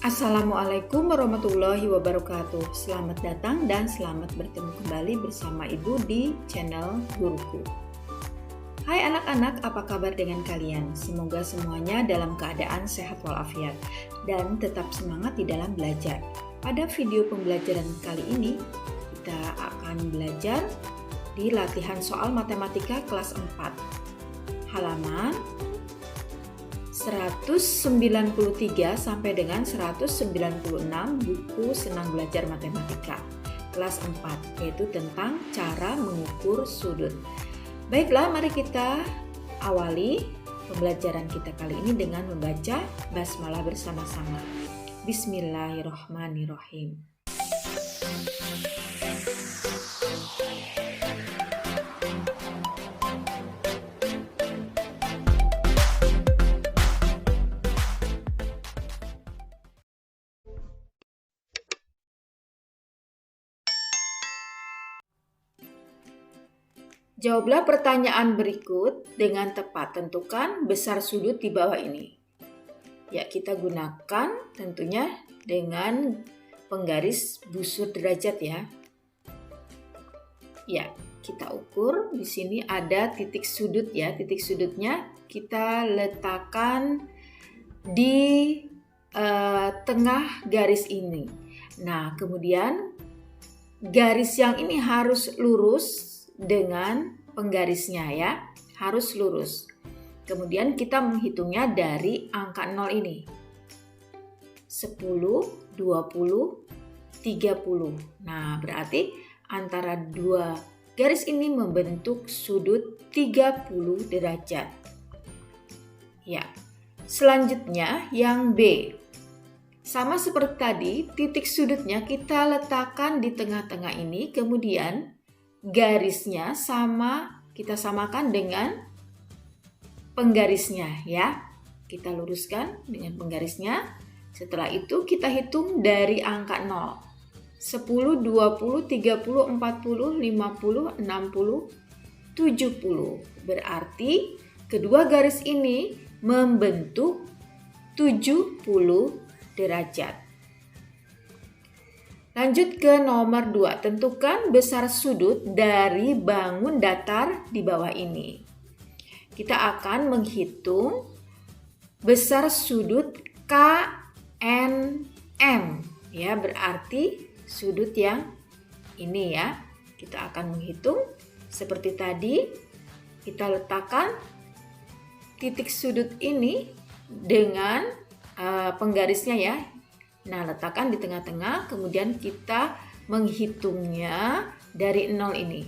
Assalamualaikum warahmatullahi wabarakatuh. Selamat datang dan selamat bertemu kembali bersama Ibu di channel Guruku. Hai anak-anak, apa kabar dengan kalian? Semoga semuanya dalam keadaan sehat walafiat dan tetap semangat di dalam belajar. Pada video pembelajaran kali ini, kita akan belajar di latihan soal matematika kelas 4. Halaman 193 sampai dengan 196 buku Senang Belajar Matematika kelas 4, yaitu tentang cara mengukur sudut. Baiklah, mari kita awali pembelajaran kita kali ini dengan membaca basmalah bersama-sama. Bismillahirrahmanirrahim. Jawablah pertanyaan berikut dengan tepat. Tentukan besar sudut di bawah ini. Ya, kita gunakan tentunya dengan penggaris busur derajat ya. Ya, kita ukur. Di sini ada titik sudut ya. Titik sudutnya kita letakkan di tengah garis ini. Nah, kemudian garis yang ini harus lurus dengan penggarisnya ya, harus lurus. Kemudian kita menghitungnya dari angka 0 ini. 10, 20, 30. Nah, berarti antara dua garis ini membentuk sudut 30 derajat. Ya. Selanjutnya yang B. Sama seperti tadi, titik sudutnya kita letakkan di tengah-tengah ini, kemudian garisnya kita samakan dengan penggarisnya ya. Kita luruskan dengan penggarisnya. Setelah itu kita hitung dari angka 0. 10, 20, 30, 40, 50, 60, 70. Berarti kedua garis ini membentuk 70 derajat. Lanjut ke nomor 2. Tentukan besar sudut dari bangun datar di bawah ini. Kita akan menghitung besar sudut KNM. Ya, berarti sudut yang ini ya. Kita akan menghitung seperti tadi. Kita letakkan titik sudut ini dengan penggarisnya ya. Nah, letakkan di tengah-tengah, kemudian kita menghitungnya dari 0 ini.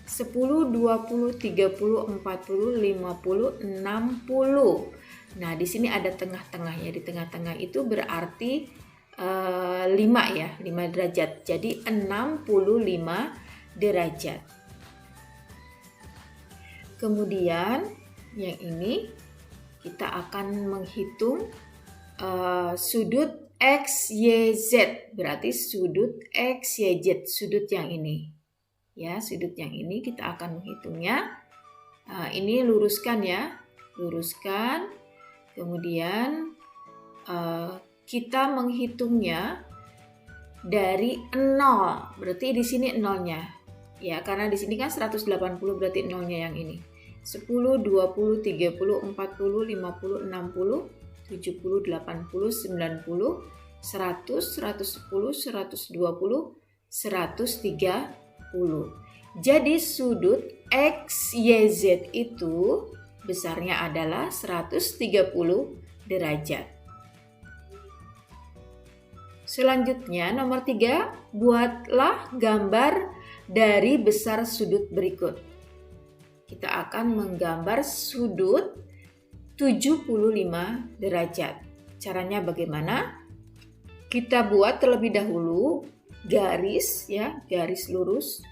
10, 20, 30, 40, 50, 60. Nah, di sini ada tengah-tengahnya. Di tengah-tengah itu berarti 5 ya, 5 derajat. Jadi 65 derajat. Kemudian yang ini kita akan menghitung sudut XYZ, berarti sudut XYZ, sudut yang ini. Ya, sudut yang ini kita akan menghitungnya. Ini luruskan ya, luruskan. Kemudian kita menghitungnya dari 0. Berarti di sini 0-nya. Ya, karena di sini kan 180 berarti 0-nya yang ini. 10, 20, 30, 40, 50, 60, 70, 80, 90, 100, 110, 120, 130. Jadi sudut XYZ itu besarnya adalah 130 derajat. Selanjutnya nomor 3, buatlah gambar dari besar sudut berikut. Kita akan menggambar sudut 75 derajat. Caranya bagaimana? Kita buat terlebih dahulu garis ya, garis lurus.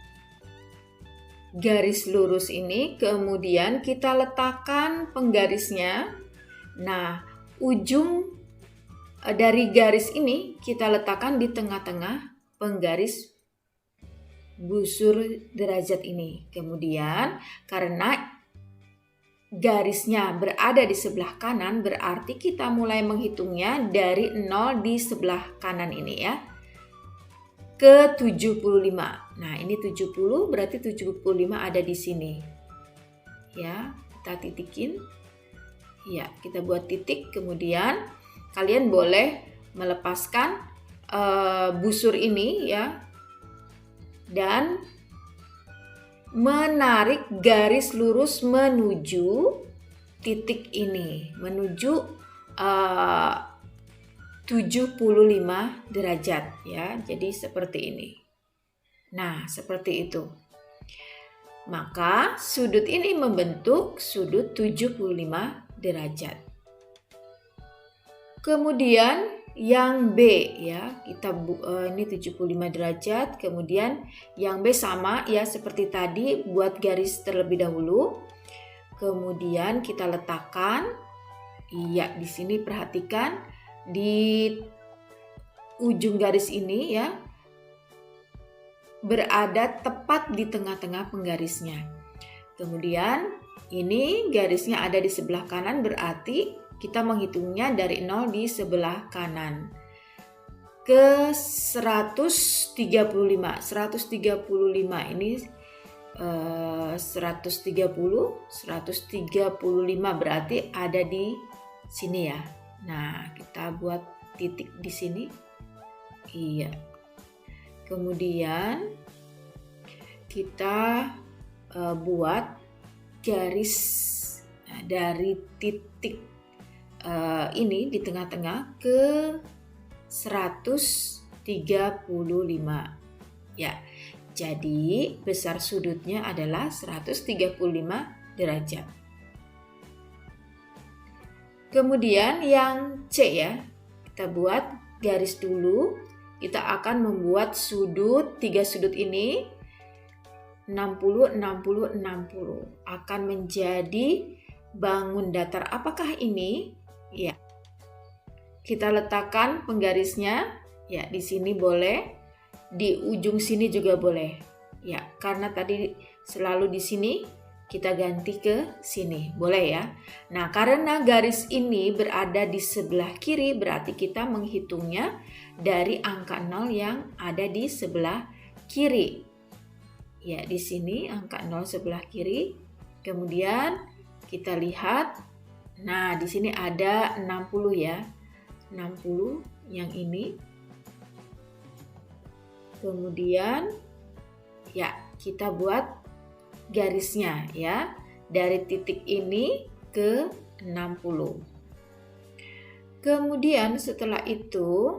Garis lurus ini kemudian kita letakkan penggarisnya. Nah, ujung dari garis ini kita letakkan di tengah-tengah penggaris busur derajat ini. Kemudian karena garisnya berada di sebelah kanan, berarti kita mulai menghitungnya dari 0 di sebelah kanan ini ya, ke 75. Nah, ini 70, berarti 75 ada di sini. Ya, kita titikin. Ya, kita buat titik, kemudian kalian boleh melepaskan busur ini ya, dan menarik garis lurus menuju titik ini, menuju 75 derajat ya. Jadi seperti ini. Nah, seperti itu. Maka sudut ini membentuk sudut 75 derajat. Kemudian yang B ya, kita ini 75 derajat, kemudian yang B sama ya seperti tadi, buat garis terlebih dahulu. Kemudian kita letakkan, iya di sini perhatikan di ujung garis ini ya, berada tepat di tengah-tengah penggarisnya. Kemudian ini garisnya ada di sebelah kanan, berarti kita menghitungnya dari 0 di sebelah kanan ke 135. 135 ini 135 berarti ada di sini ya. Nah, kita buat titik di sini. Iya. Kemudian kita buat garis dari titik ini di tengah-tengah ke 135 ya. Jadi besar sudutnya adalah 135 derajat. Kemudian yang C ya, kita buat garis dulu. Kita akan membuat sudut, 3 sudut ini 60, 60, 60 akan menjadi bangun datar. Apakah ini? Ya. Kita letakkan penggarisnya ya, di sini boleh, di ujung sini juga boleh. Ya, karena tadi selalu di sini, kita ganti ke sini, boleh ya. Nah, karena garis ini berada di sebelah kiri, berarti kita menghitungnya dari angka 0 yang ada di sebelah kiri. Ya, di sini angka 0 sebelah kiri. Kemudian kita lihat, nah di sini ada 60 ya. 60 yang ini. Kemudian ya, kita buat garisnya ya, dari titik ini ke 60. Kemudian setelah itu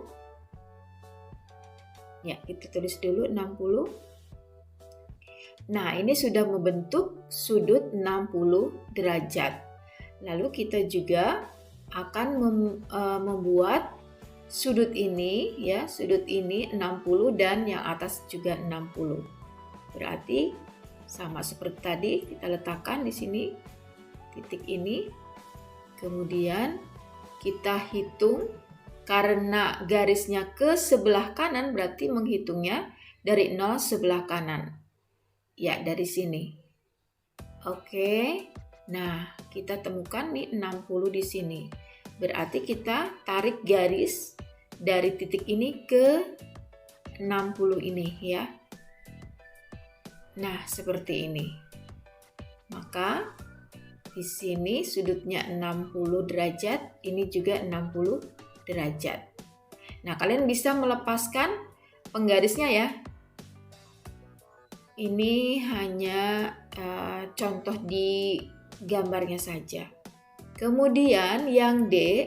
ya, kita tulis dulu 60. Nah, ini sudah membentuk sudut 60 derajat. Lalu kita juga akan membuat sudut ini ya, sudut ini 60 dan yang atas juga 60. Berarti sama seperti tadi, kita letakkan di sini titik ini. Kemudian kita hitung, karena garisnya ke sebelah kanan berarti menghitungnya dari 0 sebelah kanan. Ya, dari sini. Oke. Nah, kita temukan nih 60 di sini. Berarti kita tarik garis dari titik ini ke 60 ini ya. Nah, seperti ini. Maka di sini sudutnya 60 derajat, ini juga 60 derajat. Nah, kalian bisa melepaskan penggarisnya ya. Ini hanya contoh di gambarnya saja. Kemudian yang D,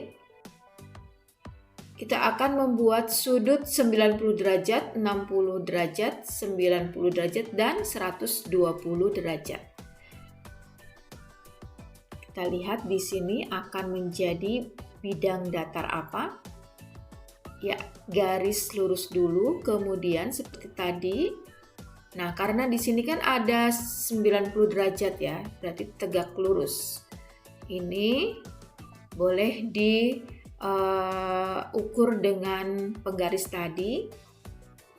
kita akan membuat sudut 90 derajat, 60 derajat, 90 derajat, dan 120 derajat. Kita lihat di sini akan menjadi bidang datar apa? Ya, garis lurus dulu, kemudian seperti tadi. Nah, karena di sini kan ada 90 derajat ya, berarti tegak lurus. Ini boleh diukur dengan penggaris tadi.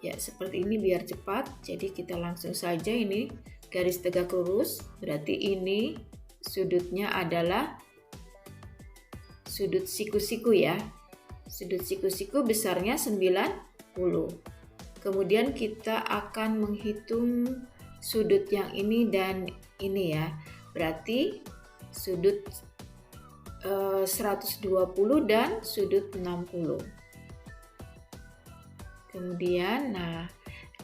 Ya, seperti ini biar cepat. Jadi kita langsung saja, ini garis tegak lurus, berarti ini sudutnya adalah sudut siku-siku ya. Sudut siku-siku besarnya 90. Kemudian kita akan menghitung sudut yang ini dan ini ya. Berarti sudut 120 dan sudut 60. Kemudian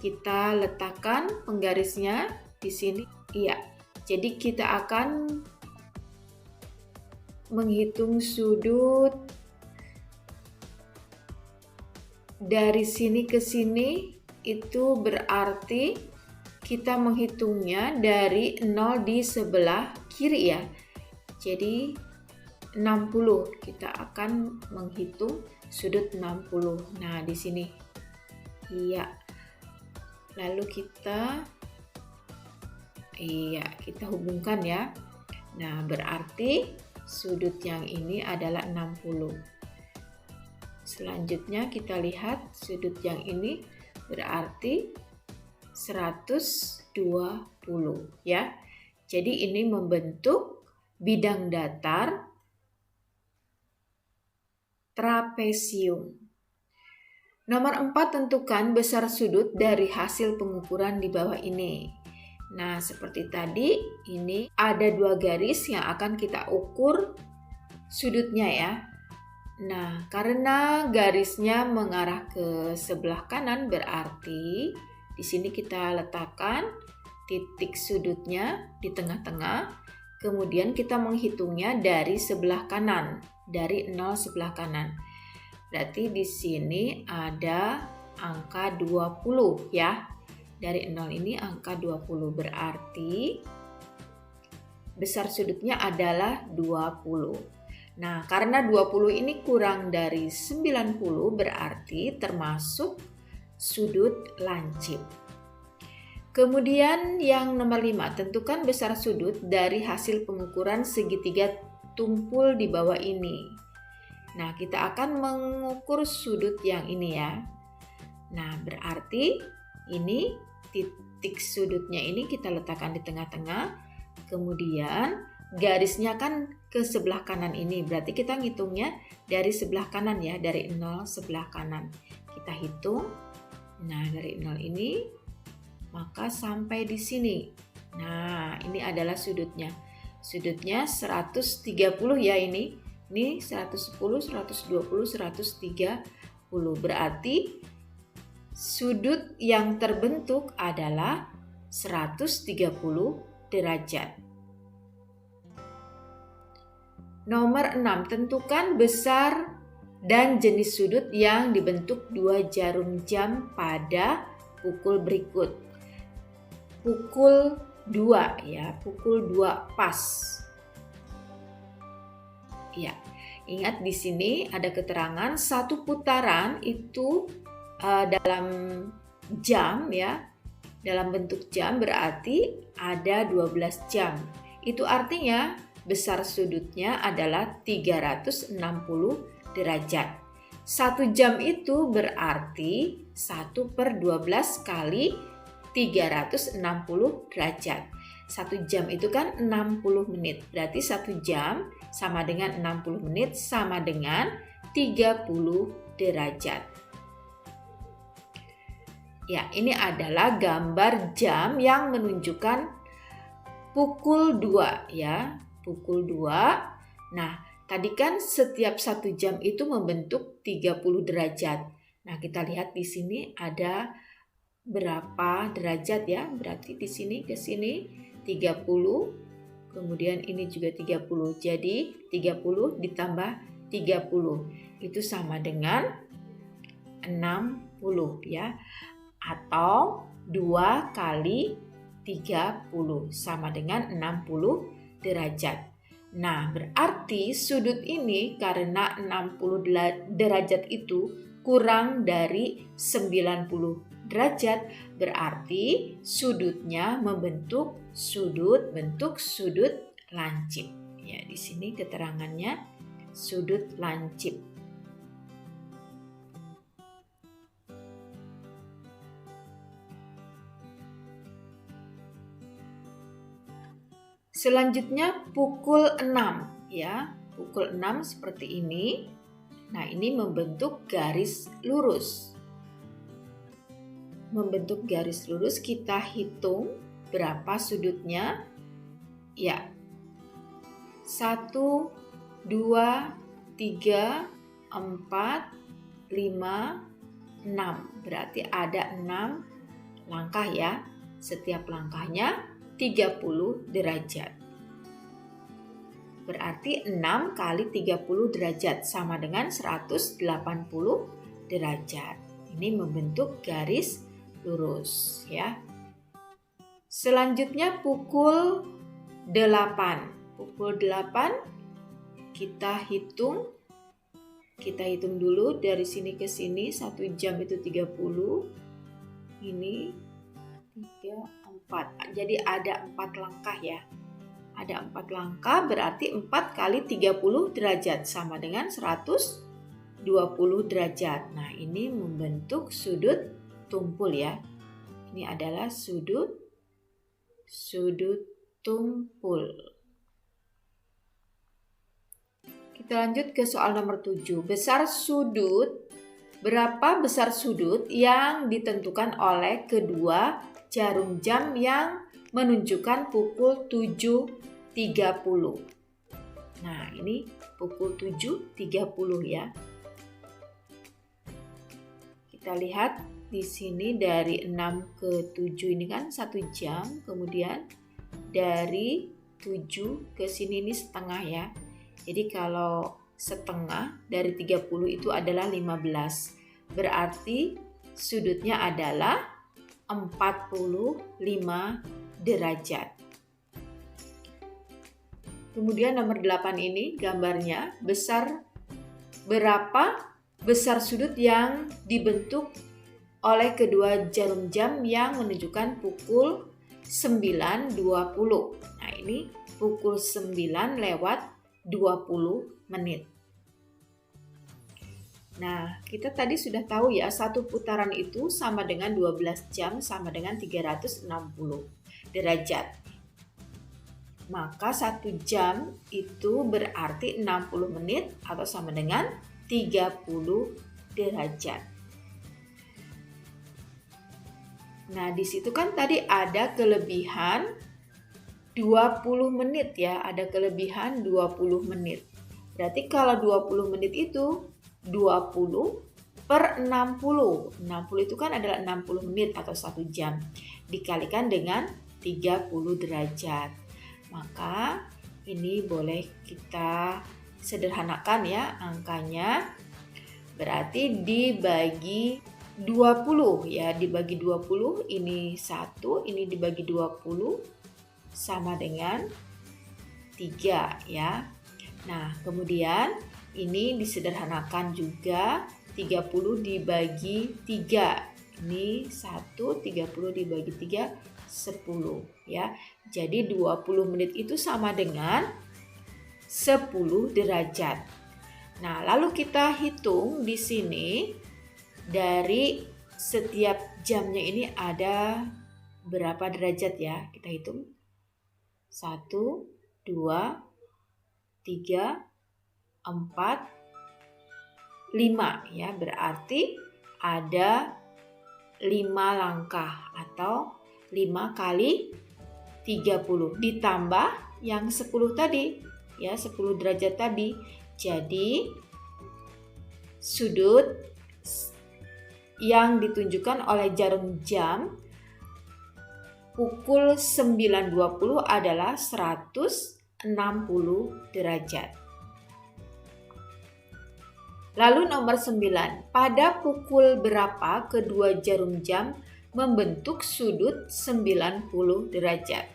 kita letakkan penggarisnya di sini. Iya. Jadi kita akan menghitung sudut dari sini ke sini, itu berarti kita menghitungnya dari 0 di sebelah kiri ya. Jadi 60, kita akan menghitung sudut 60. Nah, di sini. Iya. Lalu kita hubungkan ya. Nah, berarti sudut yang ini adalah 60. Selanjutnya kita lihat sudut yang ini berarti 120 ya. Jadi ini membentuk bidang datar trapesium. Nomor 4, tentukan besar sudut dari hasil pengukuran di bawah ini. Nah, seperti tadi, ini ada 2 garis yang akan kita ukur sudutnya ya. Nah, karena garisnya mengarah ke sebelah kanan, berarti di sini kita letakkan titik sudutnya di tengah-tengah. Kemudian kita menghitungnya dari sebelah kanan, dari 0 sebelah kanan. Berarti di sini ada angka 20 ya. Dari 0 ini angka 20, berarti besar sudutnya adalah 20. Nah, karena 20 ini kurang dari 90, berarti termasuk sudut lancip. Kemudian yang nomor 5, tentukan besar sudut dari hasil pengukuran segitiga tumpul di bawah ini. Nah, kita akan mengukur sudut yang ini ya. Nah, berarti ini titik sudutnya ini kita letakkan di tengah-tengah. Kemudian garisnya kan ke sebelah kanan ini. Berarti kita ngitungnya dari sebelah kanan ya, dari 0 sebelah kanan. Kita hitung. Nah, dari 0 ini maka sampai di sini. Nah, ini adalah sudutnya. Sudutnya 130 ya ini. Ini 110, 120, 130. Berarti sudut yang terbentuk adalah 130 derajat. Nomor 6, tentukan besar dan jenis sudut yang dibentuk 2 jarum jam pada pukul berikut. Pukul 2 ya, pukul 2 pas. Ya, ingat di sini ada keterangan 1 putaran itu dalam jam ya, dalam bentuk jam berarti ada 12 jam. Itu artinya besar sudutnya adalah 360 derajat. 1 jam itu berarti 1/12 kali 360 derajat. 1 jam itu kan 60 menit. Berarti 1 jam sama dengan 60 menit sama dengan 30 derajat. Ya, ini adalah gambar jam yang menunjukkan pukul 2 ya, pukul 2. Nah, tadi kan setiap 1 jam itu membentuk 30 derajat. Nah, kita lihat di sini ada berapa derajat ya? Berarti di sini ke sini 30, kemudian ini juga 30. Jadi 30 ditambah 30 itu sama dengan 60 ya. Atau 2 kali 30 sama dengan 60 derajat. Nah, berarti sudut ini karena 60 derajat itu kurang dari 90 derajat, berarti sudutnya membentuk bentuk sudut lancip. Ya, di sini keterangannya sudut lancip. Selanjutnya pukul 6 ya. Pukul 6 seperti ini. Nah, ini membentuk garis lurus. Membentuk garis lurus, kita hitung berapa sudutnya. Ya. 1, 2, 3, 4, 5, 6. Berarti ada 6 langkah ya. Setiap langkahnya 30 derajat. Berarti 6 kali 30 derajat sama dengan 180 derajat. Ini membentuk garis lurus ya. Selanjutnya pukul 8. Pukul 8 kita hitung. Kita hitung dulu dari sini ke sini, 1 jam itu 30. Ini 3, 4. Jadi ada 4 langkah ya. Ada 4 langkah berarti 4 kali 30 derajat sama dengan 120 derajat. Nah, ini membentuk sudut tumpul ya. Ini adalah sudut tumpul. Kita lanjut ke soal nomor 7. Berapa besar sudut yang ditentukan oleh kedua jarum jam yang menunjukkan pukul 7.30. Nah, ini pukul 7.30 ya. Kita lihat di sini dari 6 ke 7 ini kan 1 jam. Kemudian dari 7 ke sini ini setengah ya. Jadi kalau setengah dari 30 itu adalah 15. Berarti sudutnya adalah 45 derajat. Kemudian nomor 8 ini gambarnya berapa besar sudut yang dibentuk oleh kedua jarum jam yang menunjukkan pukul 9.20. Nah, ini pukul 9 lewat 20 menit. Nah, kita tadi sudah tahu ya, satu putaran itu sama dengan 12 jam sama dengan 360 derajat. Maka 1 jam itu berarti 60 menit atau sama dengan 30 derajat. Nah, di situ kan tadi ada kelebihan 20 menit ya, ada kelebihan 20 menit. Berarti kalau 20 menit itu 20 per 60. 60 itu kan adalah 60 menit atau 1 jam. Dikalikan dengan 30 derajat. Maka ini boleh kita sederhanakan ya angkanya. Berarti dibagi 20 ya, dibagi 20 ini 1, ini dibagi 20 sama dengan 3 ya. Nah, kemudian ini disederhanakan juga, 30 dibagi 3. Ini 1, 30 dibagi 3, 10 ya. Jadi 20 menit itu sama dengan 10 derajat. Nah, lalu kita hitung di sini dari setiap jamnya ini ada berapa derajat ya. Kita hitung. 1, 2, 3, 4, 5 ya, berarti ada 5 langkah atau 5 kali 30 ditambah yang 10 tadi ya, 10 derajat tadi. Jadi sudut yang ditunjukkan oleh jarum jam pukul 9.20 adalah 160 derajat. Lalu nomor 9, pada pukul berapa kedua jarum jam membentuk sudut 90 derajat?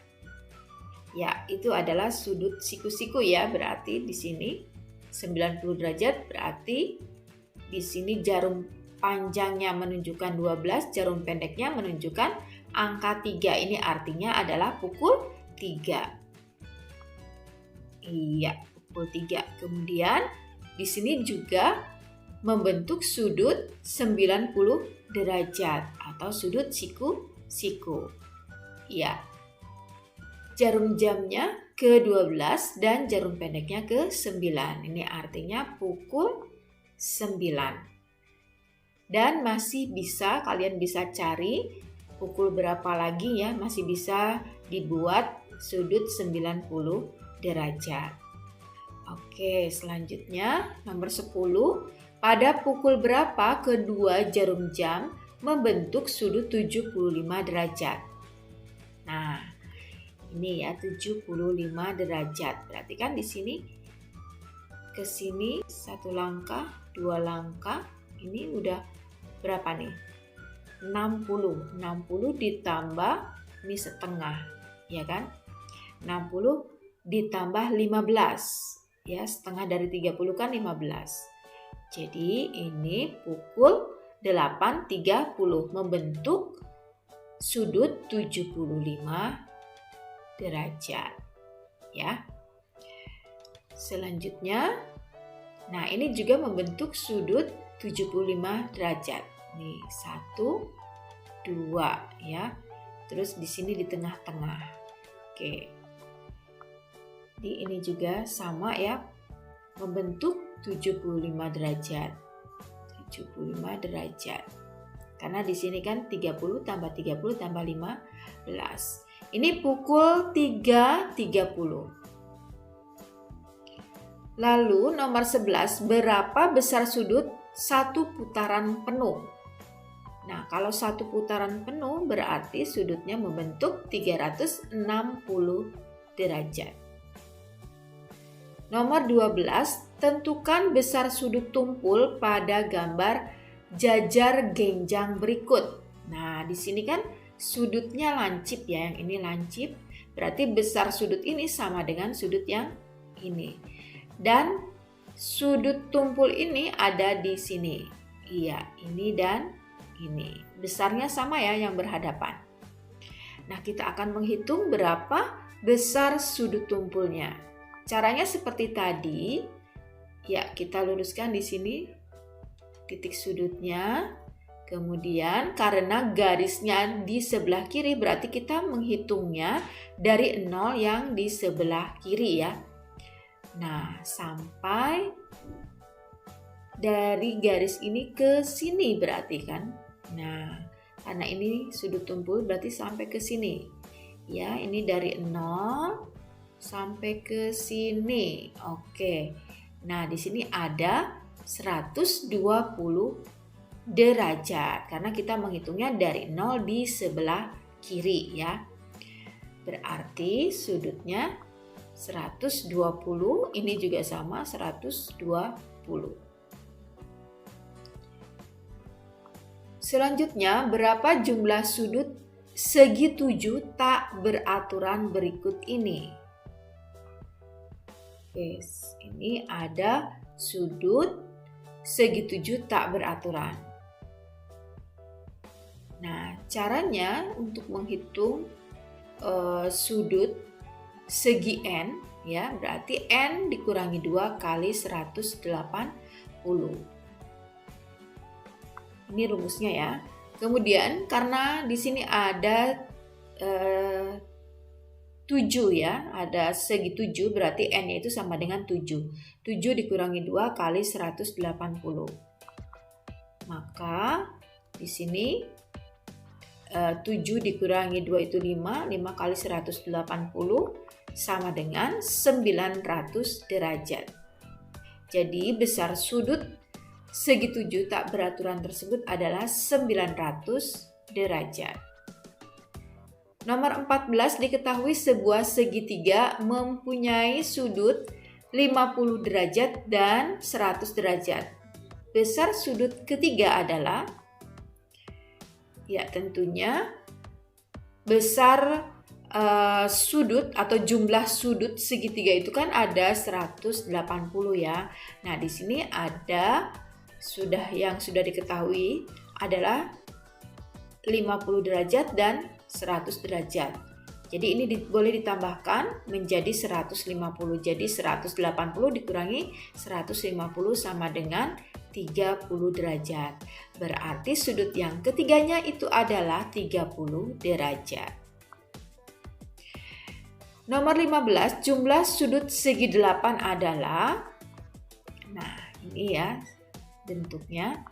Ya, itu adalah sudut siku-siku ya, berarti di sini 90 derajat, berarti di sini jarum panjangnya menunjukkan 12, jarum pendeknya menunjukkan angka 3, ini artinya adalah pukul 3. Iya, pukul 3. Kemudian di sini juga membentuk sudut 90 derajat atau sudut siku-siku. Iya. Jarum jamnya ke-12 dan jarum pendeknya ke-9. Ini artinya pukul 9. Dan masih bisa, kalian bisa cari pukul berapa lagi ya, masih bisa dibuat sudut 90 derajat. Oke, selanjutnya nomor 10. Pada pukul berapa kedua jarum jam membentuk sudut 75 derajat? Nah, ini ya 75 derajat. Berarti kan di sini ke sini 1 langkah, 2 langkah. Ini udah berapa nih? 60. 60 ditambah ini setengah, ya kan? 60 ditambah 15. Ya, setengah dari 30 kan 15. Jadi ini pukul 8.30 membentuk sudut 75 derajat. Ya. Selanjutnya, nah ini juga membentuk sudut 75 derajat. Nih 1, 2 ya. Terus di sini di tengah-tengah. Oke. Di ini juga sama ya, membentuk 75 derajat. 75 derajat. Karena di sini kan 30 tambah 30 tambah 15. Ini pukul 3.30. Lalu nomor 11, berapa besar sudut satu putaran penuh? Nah, kalau satu putaran penuh berarti sudutnya membentuk 360 derajat. Nomor 12, tentukan besar sudut tumpul pada gambar jajar genjang berikut. Nah, di sini kan sudutnya lancip ya, yang ini lancip. Berarti besar sudut ini sama dengan sudut yang ini. Dan sudut tumpul ini ada di sini. Iya, ini dan ini. Besarnya sama ya, yang berhadapan. Nah, kita akan menghitung berapa besar sudut tumpulnya. Caranya seperti tadi, ya kita luruskan di sini titik sudutnya. Kemudian karena garisnya di sebelah kiri berarti kita menghitungnya dari 0 yang di sebelah kiri ya. Nah, sampai dari garis ini ke sini berarti kan. Nah, karena ini sudut tumpul berarti sampai ke sini. Ya, ini dari 0 sampai ke sini. Oke. Nah, di sini ada 120 derajat karena kita menghitungnya dari 0 di sebelah kiri ya. Berarti sudutnya 120, ini juga sama 120. Selanjutnya, berapa jumlah sudut segi 7 tak beraturan berikut ini? Oke, ini ada sudut segi 7 tak beraturan. Nah, caranya untuk menghitung sudut segi N, ya berarti N dikurangi 2 kali 180. Ini rumusnya ya. Kemudian karena di sini ada 7 ya, ada segi 7 berarti N-nya itu sama dengan 7. 7 dikurangi 2 kali 180. Maka di sini 7 dikurangi 2 itu 5, 5 kali 180 sama dengan 900 derajat. Jadi besar sudut segi 7 tak beraturan tersebut adalah 900 derajat. Nomor 14, diketahui sebuah segitiga mempunyai sudut 50 derajat dan 100 derajat. Besar sudut ketiga adalah, ya tentunya besar sudut atau jumlah sudut segitiga itu kan ada 180 ya. Nah, di sini ada yang sudah diketahui adalah 50 derajat dan 100 derajat. Jadi ini boleh ditambahkan menjadi 150. Jadi 180 dikurangi 150 sama dengan 30 derajat. Berarti sudut yang ketiganya itu adalah 30 derajat. Nomor 15, jumlah sudut segi 8 adalah, nah ini ya bentuknya.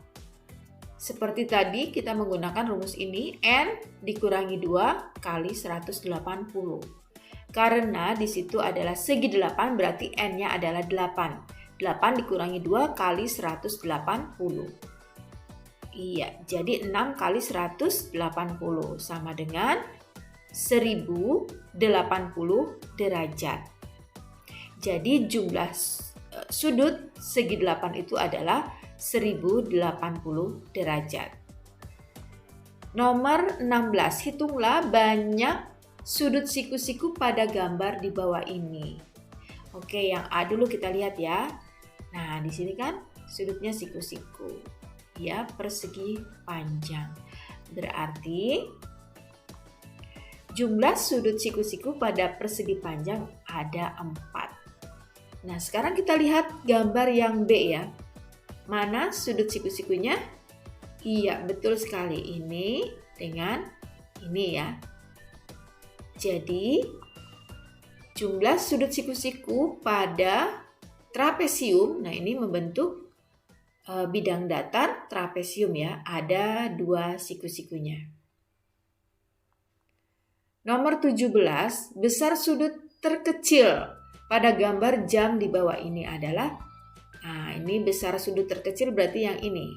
Seperti tadi kita menggunakan rumus ini, N dikurangi 2 kali 180. Karena di situ adalah segi 8 berarti N-nya adalah 8. 8 dikurangi 2 kali 180. Iya, jadi 6 kali 180 sama dengan 1080 derajat. Jadi jumlah sudut segi 8 itu adalah 1080 derajat. Nomor 16, hitunglah banyak sudut siku-siku pada gambar di bawah ini. Oke, yang A dulu kita lihat ya. Nah, di sini kan sudutnya siku-siku. Ya, persegi panjang. Berarti jumlah sudut siku-siku pada persegi panjang ada 4. Nah, sekarang kita lihat gambar yang B ya. Mana sudut siku-sikunya? Iya, betul sekali. Ini dengan ini ya. Jadi, jumlah sudut siku-siku pada trapesium, nah ini membentuk bidang datar trapesium ya, ada 2 siku-sikunya. Nomor 17, besar sudut terkecil pada gambar jam di bawah ini adalah, nah ini besar sudut terkecil berarti yang ini.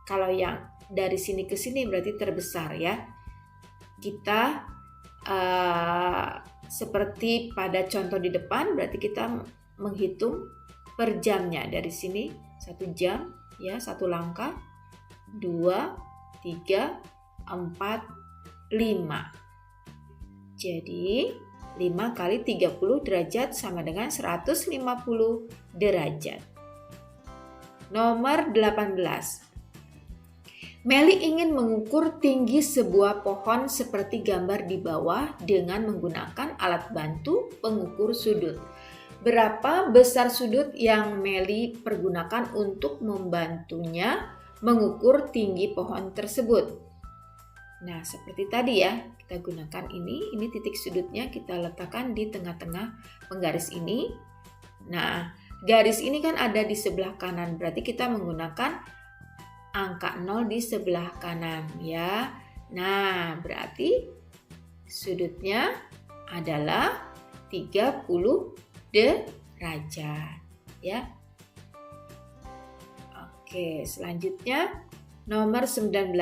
Kalau yang dari sini ke sini berarti terbesar ya. Kita seperti pada contoh di depan berarti kita menghitung per jamnya. Dari sini 1 jam ya, 1 langkah, 2, 3, 4, 5. Jadi 5 kali 30 derajat sama dengan 150 derajat. Nomor 18. Meli ingin mengukur tinggi sebuah pohon seperti gambar di bawah dengan menggunakan alat bantu pengukur sudut. Berapa besar sudut yang Meli pergunakan untuk membantunya mengukur tinggi pohon tersebut? Nah, seperti tadi ya, kita gunakan ini titik sudutnya kita letakkan di tengah-tengah penggaris ini. Nah, garis ini kan ada di sebelah kanan, berarti kita menggunakan angka 0 di sebelah kanan ya. Nah, berarti sudutnya adalah 30 derajat ya. Oke, selanjutnya nomor 19.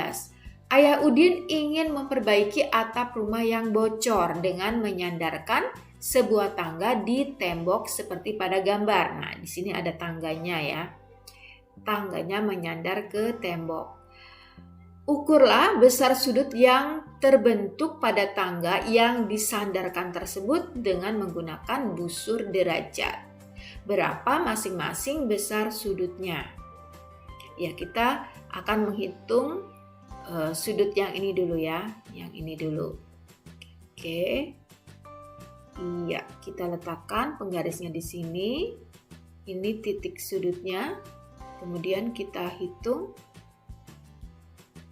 Ayah Udin ingin memperbaiki atap rumah yang bocor dengan menyandarkan sebuah tangga di tembok seperti pada gambar. Nah, di sini ada tangganya ya. Tangganya menyandar ke tembok. Ukurlah besar sudut yang terbentuk pada tangga yang disandarkan tersebut dengan menggunakan busur derajat. Berapa masing-masing besar sudutnya? Ya, kita akan menghitung sudut yang ini dulu ya, yang ini dulu. Oke. Iya, kita letakkan penggarisnya di sini. Ini titik sudutnya. Kemudian kita hitung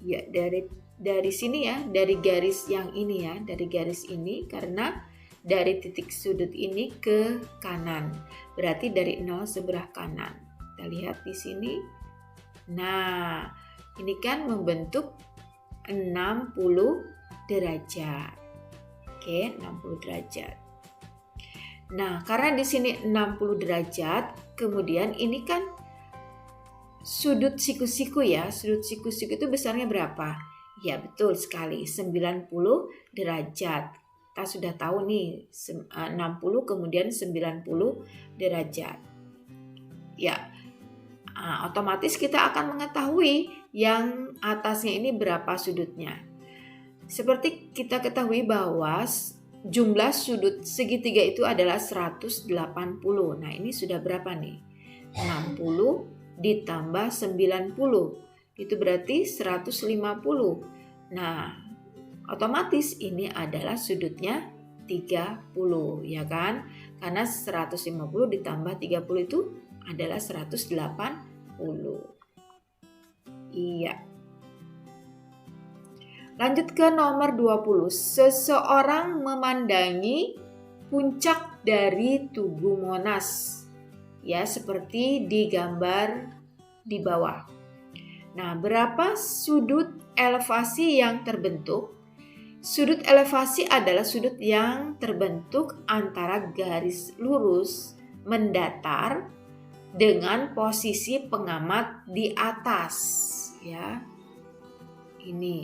ya dari sini ya, dari garis yang ini ya, dari garis ini karena dari titik sudut ini ke kanan. Berarti dari 0 sebelah kanan. Kita lihat di sini. Nah, ini kan membentuk 60 derajat. Oke, 60 derajat. Nah, karena di sini 60 derajat, kemudian ini kan sudut siku-siku ya, sudut siku-siku itu besarnya berapa? Ya betul sekali, 90 derajat. Kita sudah tahu nih, 60 kemudian 90 derajat. Ya, otomatis kita akan mengetahui yang atasnya ini berapa sudutnya. Seperti kita ketahui bahwa jumlah sudut segitiga itu adalah 180. Nah ini sudah berapa nih? 60 ditambah 90 itu berarti 150. Nah, otomatis ini adalah sudutnya 30 ya kan? Karena 150 ditambah 30 itu adalah 180. Iya. Lanjut ke nomor 20. Seseorang memandangi puncak dari Tugu Monas. Ya, seperti di gambar di bawah. Nah, berapa sudut elevasi yang terbentuk? Sudut elevasi adalah sudut yang terbentuk antara garis lurus mendatar dengan posisi pengamat di atas, ya. Ini.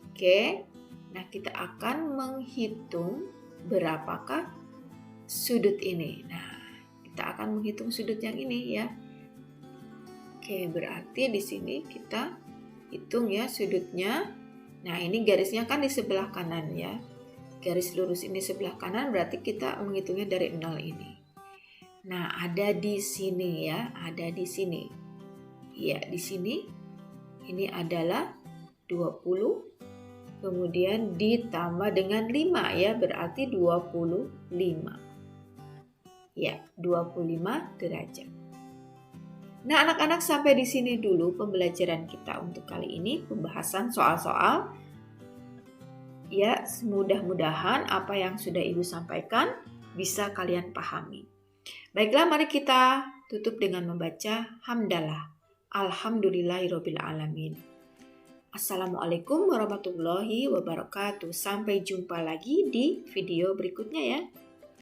Oke. Nah, kita akan menghitung berapakah sudut ini. Nah, kita akan menghitung sudut yang ini ya. Oke, berarti di sini kita hitung ya sudutnya. Nah, ini garisnya kan di sebelah kanan ya. Garis lurus ini sebelah kanan, berarti kita menghitungnya dari 0 ini. Nah, ada di sini ya, ada di sini. Ya, di sini ini adalah 20. Kemudian ditambah dengan 5 ya, berarti 25. Ya, 25 derajat. Nah, anak-anak sampai di sini dulu pembelajaran kita untuk kali ini, pembahasan soal-soal. Ya, mudah-mudahan apa yang sudah Ibu sampaikan bisa kalian pahami. Baiklah, mari kita tutup dengan membaca hamdalah. Alhamdulillahirabbil alamin. Assalamualaikum warahmatullahi wabarakatuh. Sampai jumpa lagi di video berikutnya ya.